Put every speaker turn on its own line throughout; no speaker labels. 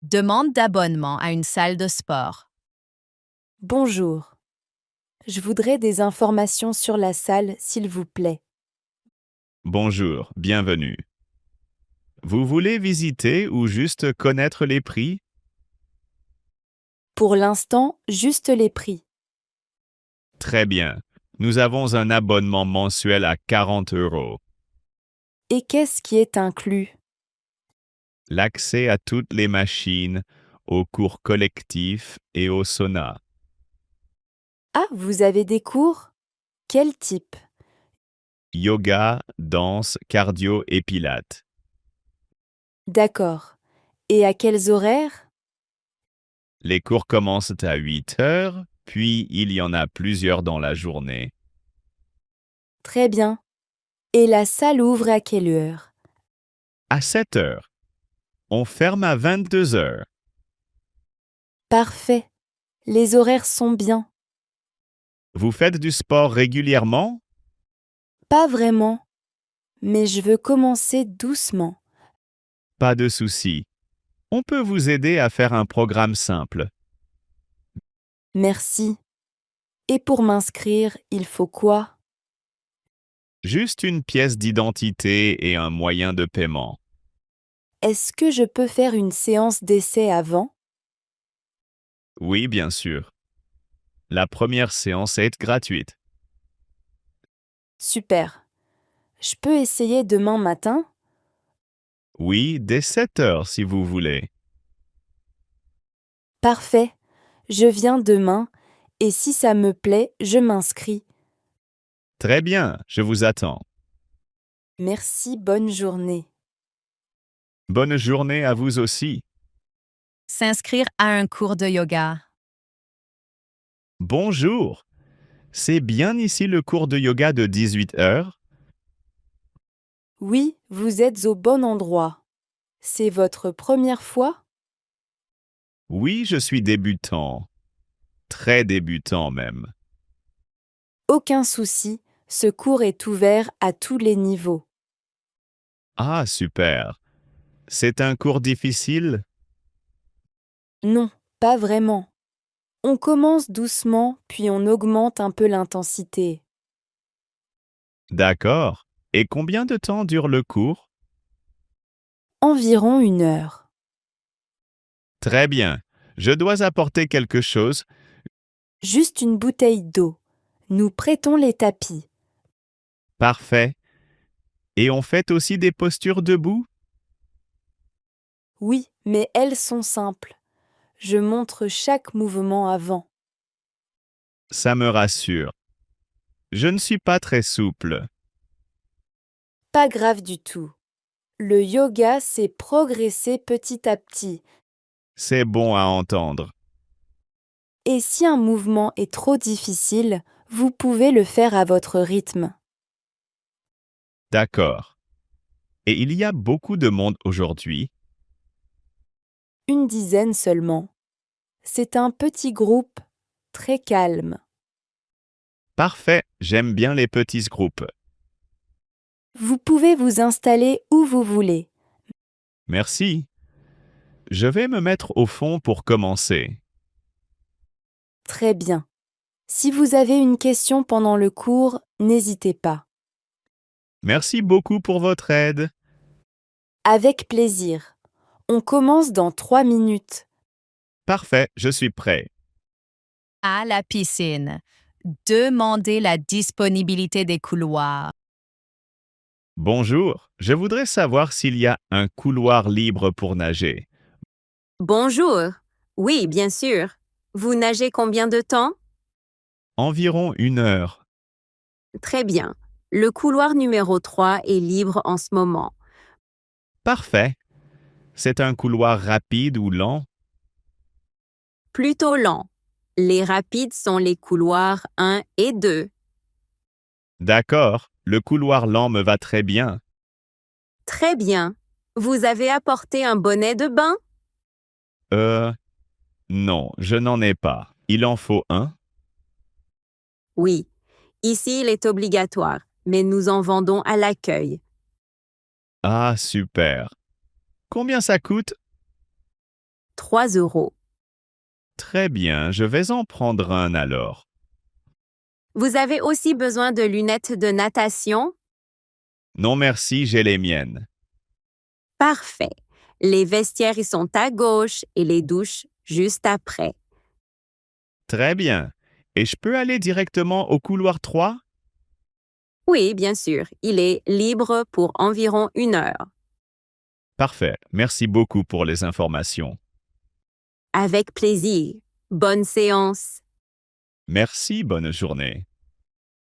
Demande d'abonnement à une salle de sport.
Bonjour. Je voudrais des informations sur la salle, s'il vous plaît.
Bonjour, bienvenue. Vous voulez visiter ou juste connaître les prix?
Pour l'instant, juste les prix.
Très bien. Nous avons un abonnement mensuel à 40 €.
Et qu'est-ce qui est inclus?
L'accès à toutes les machines, aux cours collectifs et au sauna.
Ah, vous avez des cours? Quel type?
Yoga, danse, cardio et pilates.
D'accord. Et à quels horaires?
Les cours commencent à 8 heures, puis il y en a plusieurs dans la journée.
Très bien. Et la salle ouvre à quelle heure?
À 7 heures. On ferme à 22 heures.
Parfait. Les horaires sont bien.
Vous faites du sport régulièrement?
Pas vraiment. Mais je veux commencer doucement.
Pas de souci. On peut vous aider à faire un programme simple.
Merci. Et pour m'inscrire, il faut quoi?
Juste une pièce d'identité et un moyen de paiement.
Est-ce que je peux faire une séance d'essai avant?
Oui, bien sûr. La première séance est gratuite.
Super. Je peux essayer demain matin?
Oui, dès 7 heures si vous voulez.
Parfait. Je viens demain et si ça me plaît, je m'inscris.
Très bien, je vous attends.
Merci, bonne journée.
Bonne journée à vous aussi.
S'inscrire à un cours de yoga.
Bonjour. C'est bien ici le cours de yoga de 18 heures?
Oui, vous êtes au bon endroit. C'est votre première fois?
Oui, je suis débutant. Très débutant même.
Aucun souci, ce cours est ouvert à tous les niveaux.
Ah, super. C'est un cours difficile?
Non, pas vraiment. On commence doucement, puis on augmente un peu l'intensité.
D'accord. Et combien de temps dure le cours?
Environ 1 heure.
Très bien. Je dois apporter quelque chose.
Juste une bouteille d'eau. Nous prêtons les tapis.
Parfait. Et on fait aussi des postures debout?
Oui, mais elles sont simples. Je montre chaque mouvement avant.
Ça me rassure. Je ne suis pas très souple.
Pas grave du tout. Le yoga, c'est progresser petit à petit.
C'est bon à entendre.
Et si un mouvement est trop difficile, vous pouvez le faire à votre rythme.
D'accord. Et il y a beaucoup de monde aujourd'hui.
Une dizaine seulement. C'est un petit groupe, très calme.
Parfait. J'aime bien les petits groupes.
Vous pouvez vous installer où vous voulez.
Merci. Je vais me mettre au fond pour commencer.
Très bien. Si vous avez une question pendant le cours, n'hésitez pas.
Merci beaucoup pour votre aide.
Avec plaisir. On commence dans 3 minutes.
Parfait, je suis prêt.
À la piscine. Demandez la disponibilité des couloirs.
Bonjour, je voudrais savoir s'il y a un couloir libre pour nager.
Bonjour. Oui, bien sûr. Vous nagez combien de temps?
Environ 1 heure.
Très bien. Le couloir numéro 3 est libre en ce moment.
Parfait. C'est un couloir rapide ou lent?
Plutôt lent. Les rapides sont les couloirs 1 et 2.
D'accord, le couloir lent me va très bien.
Très bien. Vous avez apporté un bonnet de bain?
Non, je n'en ai pas. Il en faut un?
Oui. Ici, il est obligatoire, mais nous en vendons à l'accueil.
Ah, super. Combien ça coûte?
3 euros.
Très bien, je vais en prendre un alors.
Vous avez aussi besoin de lunettes de natation?
Non merci, j'ai les miennes.
Parfait. Les vestiaires y sont à gauche et les douches juste après.
Très bien. Et je peux aller directement au couloir 3?
Oui, bien sûr, il est libre pour environ 1 heure.
Parfait. Merci beaucoup pour les informations.
Avec plaisir. Bonne séance.
Merci, bonne journée.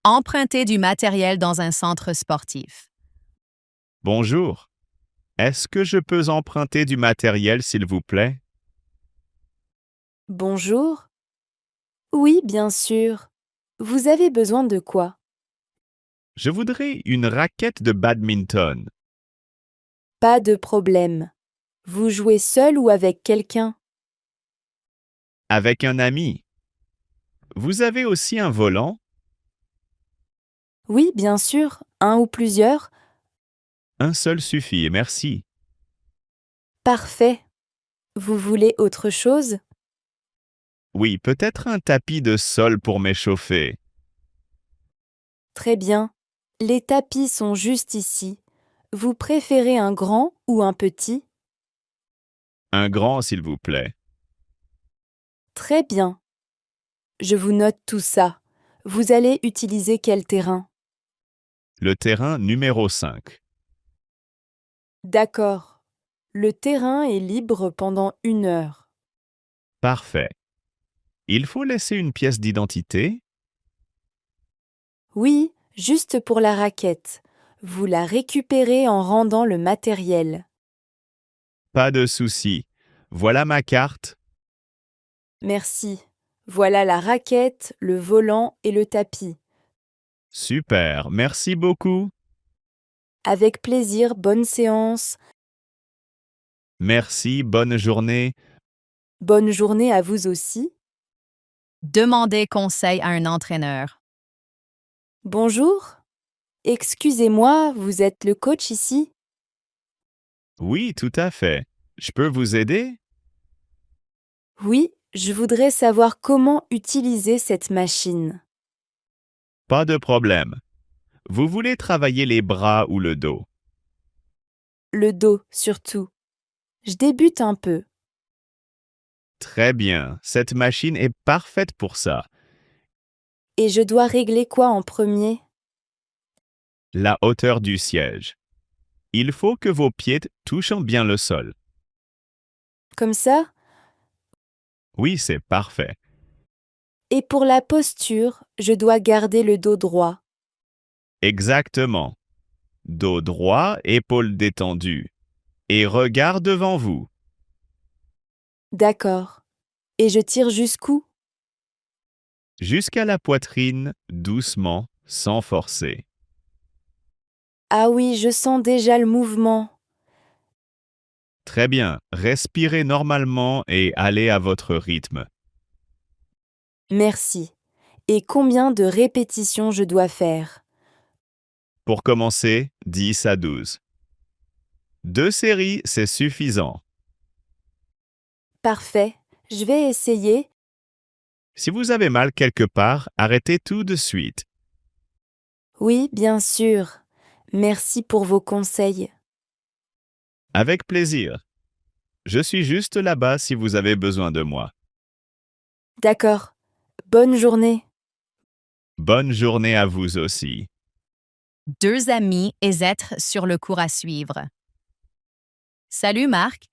Emprunter du matériel dans un centre sportif.
Bonjour. Est-ce que je peux emprunter du matériel, s'il vous plaît?
Bonjour. Oui, bien sûr. Vous avez besoin de quoi?
Je voudrais une raquette de badminton.
Pas de problème. Vous jouez seul ou avec quelqu'un?
Avec un ami. Vous avez aussi un volant?
Oui, bien sûr. Un ou plusieurs?
Un seul suffit, merci.
Parfait. Vous voulez autre chose?
Oui, peut-être un tapis de sol pour m'échauffer.
Très bien. Les tapis sont juste ici. Vous préférez un grand ou un petit?
Un grand, s'il vous plaît.
Très bien. Je vous note tout ça. Vous allez utiliser quel terrain?
Le terrain numéro 5.
D'accord. Le terrain est libre pendant 1 heure.
Parfait. Il faut laisser une pièce d'identité?
Oui, juste pour la raquette. Vous la récupérez en rendant le matériel.
Pas de souci. Voilà ma carte.
Merci. Voilà la raquette, le volant et le tapis.
Super, merci beaucoup.
Avec plaisir, bonne séance.
Merci, bonne journée.
Bonne journée à vous aussi.
Demander conseil à un entraîneur.
Bonjour. Excusez-moi, vous êtes le coach ici?
Oui, tout à fait. Je peux vous aider?
Oui, je voudrais savoir comment utiliser cette machine.
Pas de problème. Vous voulez travailler les bras ou le dos?
Le dos, surtout. Je débute un peu.
Très bien, cette machine est parfaite pour ça.
Et je dois régler quoi en premier?
La hauteur du siège. Il faut que vos pieds touchent bien le sol.
Comme ça?
Oui, c'est parfait.
Et pour la posture, je dois garder le dos droit.
Exactement. Dos droit, épaules détendues. Et regard devant vous.
D'accord. Et je tire jusqu'où?
Jusqu'à la poitrine, doucement, sans forcer.
Ah oui, je sens déjà le mouvement.
Très bien, respirez normalement et allez à votre rythme.
Merci. Et combien de répétitions je dois faire?
Pour commencer, 10 à 12. 2 séries, c'est suffisant.
Parfait. Je vais essayer.
Si vous avez mal quelque part, arrêtez tout de suite.
Oui, bien sûr. Merci pour vos conseils.
Avec plaisir. Je suis juste là-bas si vous avez besoin de moi.
D'accord. Bonne journée.
Bonne journée à vous aussi.
2 amis et être sur le cours à suivre. Salut Marc,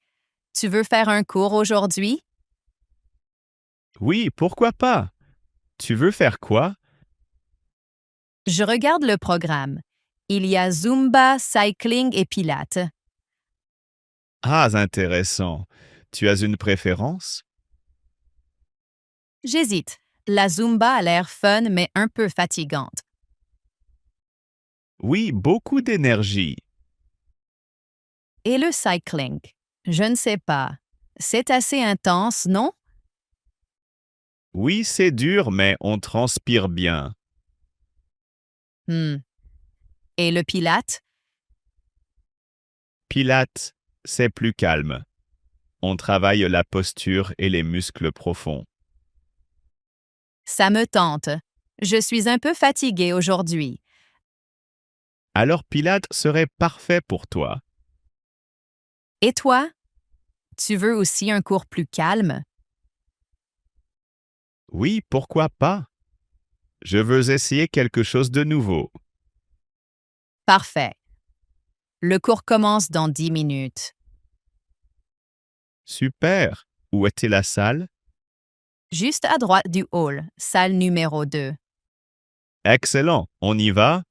tu veux faire un cours aujourd'hui?
Oui, pourquoi pas? Tu veux faire quoi?
Je regarde le programme. Il y a Zumba, cycling et Pilates.
Ah, intéressant. Tu as une préférence?
J'hésite. La Zumba a l'air fun mais un peu fatigante.
Oui, beaucoup d'énergie.
Et le cycling? Je ne sais pas. C'est assez intense, non?
Oui, c'est dur, mais on transpire bien.
Et le Pilates?
Pilates, c'est plus calme. On travaille la posture et les muscles profonds.
Ça me tente. Je suis un peu fatiguée aujourd'hui.
Alors Pilates serait parfait pour toi.
Et toi? Tu veux aussi un cours plus calme?
Oui, pourquoi pas? Je veux essayer quelque chose de nouveau.
Parfait. Le cours commence dans 10 minutes.
Super! Où était la salle?
Juste à droite du hall, salle numéro 2.
Excellent, on y va?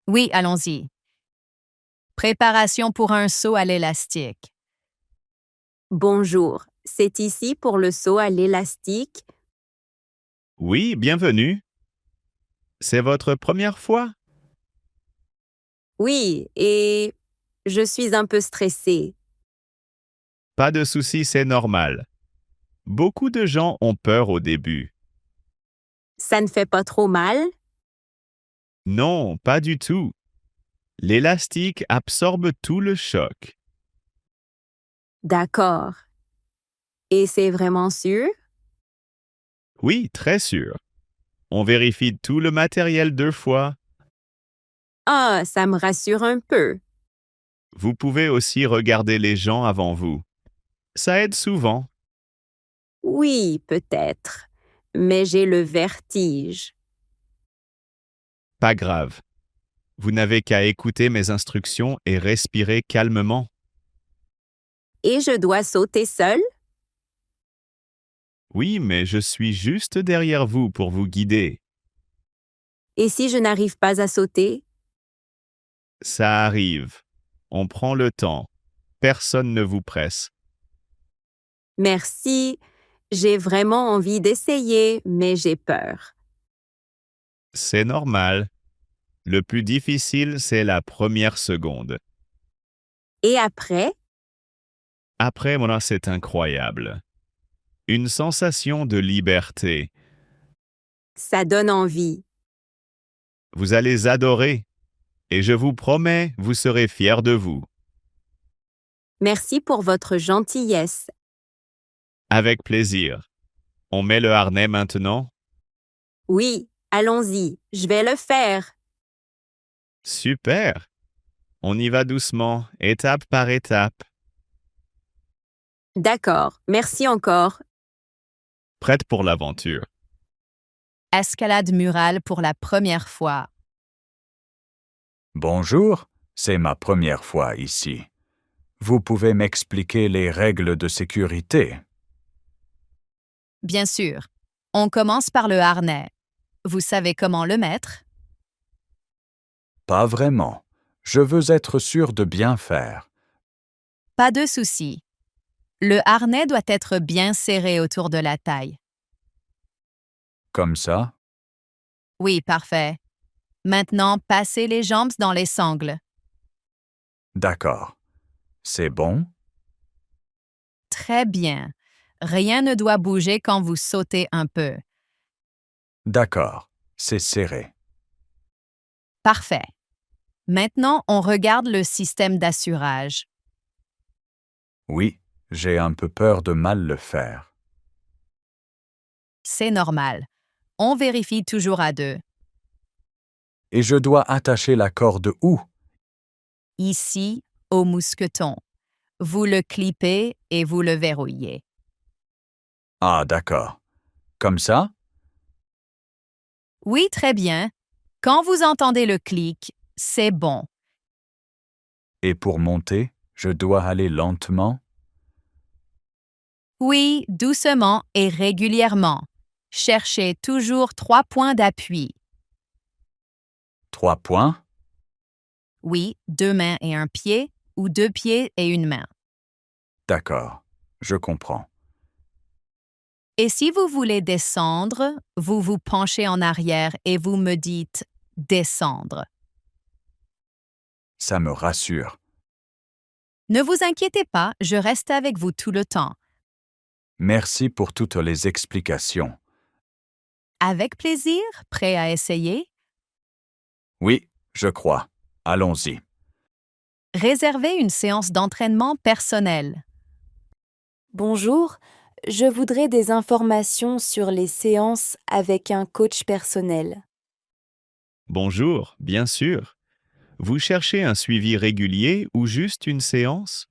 Oui, allons-y. Préparation pour un saut à l'élastique.
Bonjour, c'est ici pour le saut à l'élastique?
Oui, bienvenue. C'est votre première fois?
Oui, et je suis un peu stressée.
Pas de souci, c'est normal. Beaucoup de gens ont peur au début.
Ça ne fait pas trop mal?
Non, pas du tout. L'élastique absorbe tout le choc.
D'accord. Et c'est vraiment sûr?
Oui, très sûr. On vérifie tout le matériel 2 fois.
Ah, ça me rassure un peu.
Vous pouvez aussi regarder les gens avant vous. Ça aide souvent.
Oui, peut-être, mais j'ai le vertige.
Pas grave. Vous n'avez qu'à écouter mes instructions et respirer calmement.
Et je dois sauter seule?
Oui, mais je suis juste derrière vous pour vous guider.
Et si je n'arrive pas à sauter?
Ça arrive. On prend le temps. Personne ne vous presse.
Merci. J'ai vraiment envie d'essayer, mais j'ai peur.
C'est normal. Le plus difficile, c'est la première seconde.
Et après?
Après, voilà, c'est incroyable. Une sensation de liberté.
Ça donne envie.
Vous allez adorer. Et je vous promets, vous serez fiers de vous.
Merci pour votre gentillesse.
Avec plaisir. On met le harnais maintenant?
Oui, allons-y, je vais le faire.
Super. On y va doucement, étape par étape.
D'accord, merci encore.
Prête pour l'aventure.
Escalade murale pour la première fois.
Bonjour, c'est ma première fois ici. Vous pouvez m'expliquer les règles de sécurité?
Bien sûr. On commence par le harnais. Vous savez comment le mettre?
Pas vraiment. Je veux être sûr de bien faire.
Pas de souci. Le harnais doit être bien serré autour de la taille.
Comme ça?
Oui, parfait. Maintenant, passez les jambes dans les sangles.
D'accord. C'est bon?
Très bien. Rien ne doit bouger quand vous sautez un peu.
D'accord. C'est serré.
Parfait. Maintenant, on regarde le système d'assurage.
Oui, j'ai un peu peur de mal le faire.
C'est normal. On vérifie toujours à 2.
Et je dois attacher la corde où?
Ici, au mousqueton. Vous le clippez et vous le verrouillez.
Ah, d'accord. Comme ça?
Oui, très bien. Quand vous entendez le clic, c'est bon.
Et pour monter, je dois aller lentement?
Oui, doucement et régulièrement. Cherchez toujours 3 points d'appui.
3 points?
Oui, 2 mains et un pied, ou 2 pieds et une main.
D'accord. Je comprends.
Et si vous voulez descendre, vous vous penchez en arrière et vous me dites « descendre ».
Ça me rassure.
Ne vous inquiétez pas, je reste avec vous tout le temps.
Merci pour toutes les explications.
Avec plaisir, prêt à essayer?
Oui, je crois. Allons-y.
Réservez une séance d'entraînement personnelle.
Bonjour, je voudrais des informations sur les séances avec un coach personnel.
Bonjour, bien sûr. Vous cherchez un suivi régulier ou juste une séance?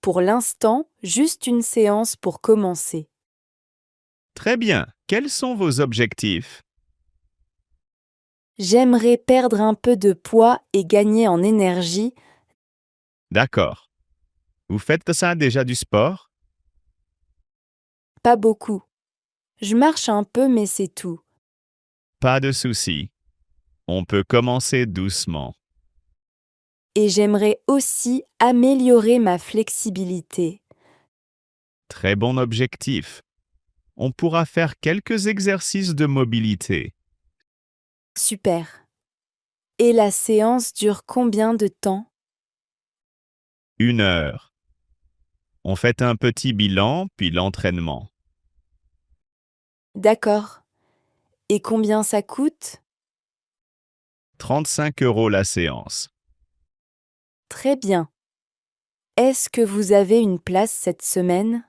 Pour l'instant, juste une séance pour commencer.
Très bien. Quels sont vos objectifs?
J'aimerais perdre un peu de poids et gagner en énergie.
D'accord. Vous faites ça déjà du sport?
Pas beaucoup. Je marche un peu, mais c'est tout.
Pas de souci. On peut commencer doucement.
Et j'aimerais aussi améliorer ma flexibilité.
Très bon objectif. On pourra faire quelques exercices de mobilité.
Super. Et la séance dure combien de temps?
1 heure. On fait un petit bilan, puis l'entraînement.
D'accord. Et combien ça coûte?
35 € la séance.
Très bien. Est-ce que vous avez une place cette semaine?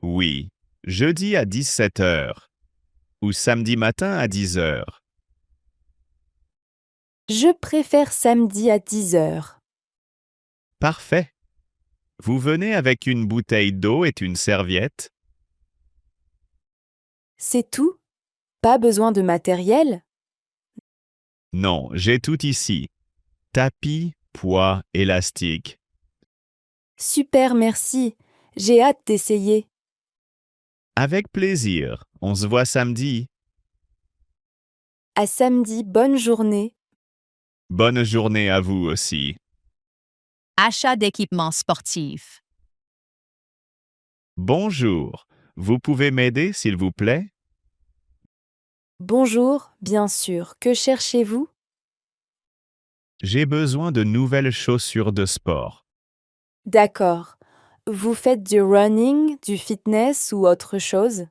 Oui. Jeudi à 17 h. Ou samedi matin à 10 h.
Je préfère samedi à 10 heures.
Parfait. Vous venez avec une bouteille d'eau et une serviette?
C'est tout? Pas besoin de matériel?
Non, j'ai tout ici. Tapis, poids, élastique.
Super, merci. J'ai hâte d'essayer.
Avec plaisir. On se voit samedi.
À samedi, bonne journée.
Bonne journée à vous aussi.
Achat d'équipements sportifs.
Bonjour. Vous pouvez m'aider, s'il vous plaît?
Bonjour, bien sûr. Que cherchez-vous?
J'ai besoin de nouvelles chaussures de sport.
D'accord. Vous faites du running, du fitness ou autre chose?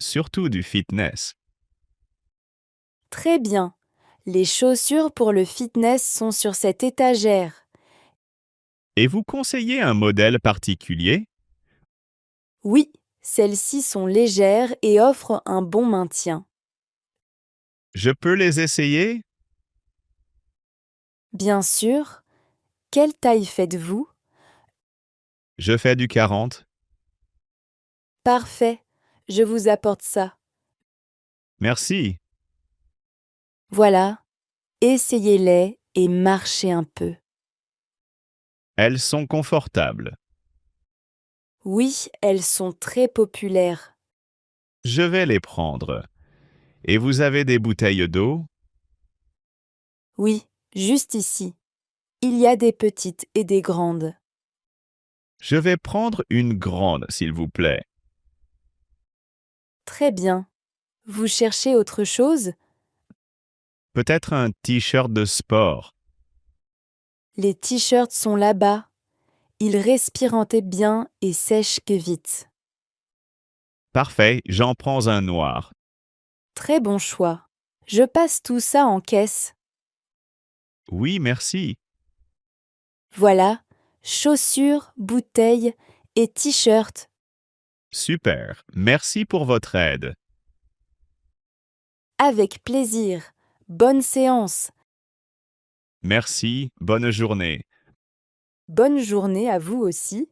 Surtout du fitness.
Très bien. Les chaussures pour le fitness sont sur cette étagère.
Et vous conseillez un modèle particulier?
Oui, celles-ci sont légères et offrent un bon maintien.
Je peux les essayer?
Bien sûr. Quelle taille faites-vous?
Je fais du 40.
Parfait. Je vous apporte ça.
Merci.
Voilà. Essayez-les et marchez un peu.
Elles sont confortables.
Oui, elles sont très populaires.
Je vais les prendre. Et vous avez des bouteilles d'eau?
Oui, juste ici. Il y a des petites et des grandes.
Je vais prendre une grande, s'il vous plaît.
Très bien. Vous cherchez autre chose?
Peut-être un t-shirt de sport.
Les t-shirts sont là-bas. Ils respirantaient bien et sèchent que vite.
Parfait, j'en prends un noir.
Très bon choix. Je passe tout ça en caisse.
Oui, merci.
Voilà, chaussures, bouteilles et t-shirts.
Super. Merci pour votre aide.
Avec plaisir. Bonne séance.
Merci. Bonne journée.
Bonne journée à vous aussi.